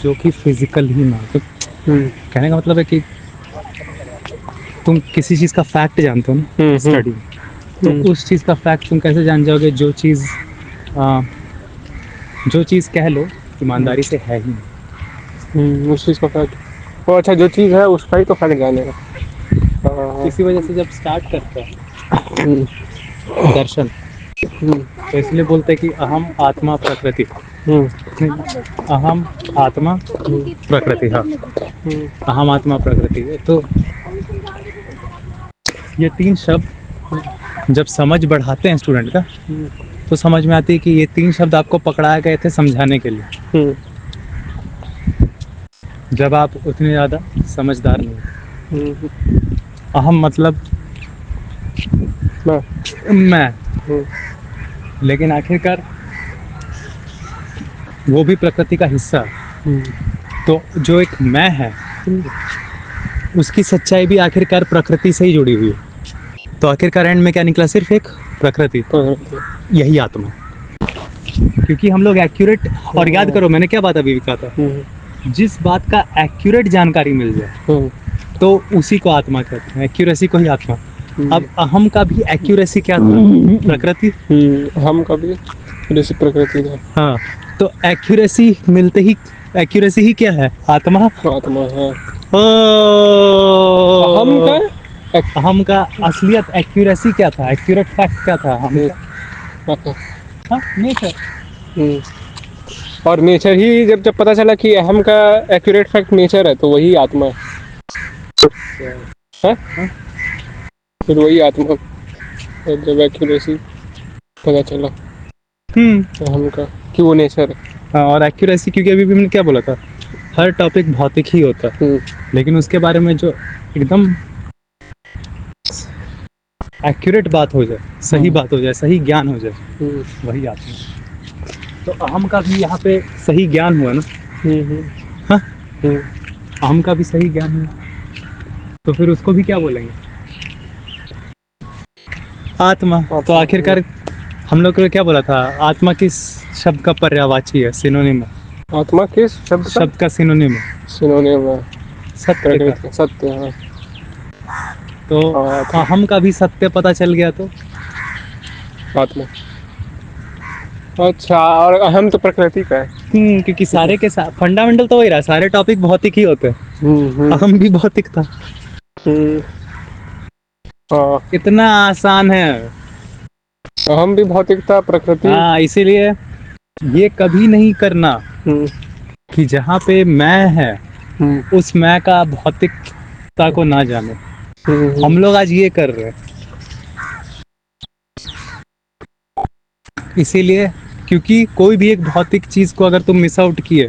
जो कि फिजिकल ही ना तो कहने का मतलब है कि तुम किसी चीज़ का फैक्ट जानते हो ना स्टडी, तो उस चीज़ का फैक्ट तुम कैसे जान जाओगे जो चीज़ कह लो ईमानदारी से है ही नहीं। उस चीज़ का फैक्ट। वो अच्छा जो चीज़ है उसका ही तो फैक्ट जानेगा। हाँ। इसी वजह से जब स्टार्ट करते हम्म, हैं दर्शन, हम्म, तो इसलिए बोलते हैं कि अहम आत्मा प्रकृति, हम्म, नहीं, अहम आत्मा प्रकृति, हाँ, हम्म, अहम आत्मा प्रकृति। तो ये तीन शब्द जब समझ बढ़ाते हैं स्टूडेंट का, हम्म, तो समझ में आती है कि ये तीन शब्द आपको पकड़ाए गए थे समझाने के लिए, हम्म, जब आप उतने ज़्यादा समझदार नहीं थे। हम्म, अहम मतलब मैं, मैं, हम्म, लेकिन आखिरकार वो भी प्रकृति का हिस्सा है। हम्म, तो जो एक मैं है, उसकी सच्चाई भी आखिरकार प्रकृति से ही जुड़ी हुई है। तो आखिरकार एंड में क्या निकला? सिर्फ एक प्रकृति, प्रकृति। यही आत्मा। क्योंकि हम लोग एक्यूरेट, और याद करो मैंने क्या बात अभी कहा था, हम्म, जिस बात का एक्यूरेट जानकारी मिल जाए हम्म, तो उसी को आत्मा कहते हैं, एक्यूरेसी को ही आत्मा। अब हम्म, अहम का भी एक्यूरेसी क्या था? प्रकृति। हम कभी जैसे प्रकृति का हाँ, तो एक्यूरेसी मिलते ही, एक्यूरेसी ही क्या है? आत्मा। आत्मा है। ओ, हम का अहम का असलियत एक्यूरेसी क्या था? एक्यूरेट फैक्ट क्या था हम का? अच्छा, हाँ, नेचर। हम्म, और नेचर ही जब जब पता चला कि हम का एक्यूरेट फैक्ट नेचर है तो वही आत्मा है। फिर वही आत्मा जब एक्यूरेसी पता चला हम्म। हम का कि वो नेचर है। हाँ, और एक्यूरेसी, क्योंकि अभी भी मैंने क्या बोला था, हर टॉपिक भौतिक ही होता है, लेकिन उसके बारे में जो एकदम एक्यूरेट बात हो जाए, सही बात हो जाए, सही ज्ञान हो जाए, वही आत्मा है। तो अहम का भी यहाँ पे सही ज्ञान हुआ ना। हाँ, अहम का भी सही ज्ञान हुआ, तो फिर उसको भी क्या बोलेंगे? आत्मा। तो आखिरकार हम लोग को क्या बोला था, आत्मा किस शब्द का पर्यायवाची है, सिनोनिम है? आत्मा किस शब्द का सिनोनिम है सिनोनिम है? सत्य का। प्रकृति सत्य है। तो आत्मा अहम का भी सत्य पता चल गया तो आत्मा अच्छा, और अहम तो प्रकृति का है। क्योंकि सारे के फंडामेंटल तो वही रहा, सारे टॉपिक भौतिक ही होते हैं। अहम भी भौतिक था। हाँ, इतना आसान है। अहम भी भौतिक था, प्रकृति। हाँ, इसीलिए ये कभी नहीं करना कि जहाँ पे मैं है उस मैं का भौतिकता को ना जाने। हम लोग आज ये कर रहे हैं, इसीलिए क्योंकि कोई भी एक भौतिक चीज को अगर तुम मिस आउट किए,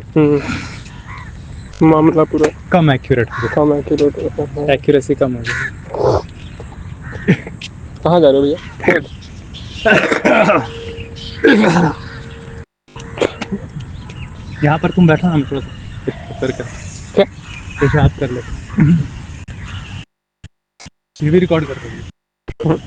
मामला पूरा कम एक्यूरेट हो कम एक्यूरेट होता जाए, है। एक्यूरेसी कम हो जाए। कहाँ जा रहे हो भैया? यहाँ पर तुम बैठो ना, हम थोड़ा सा करके क्या? पेशाब कर ले, ये भी रिकॉर्ड कर देंगे।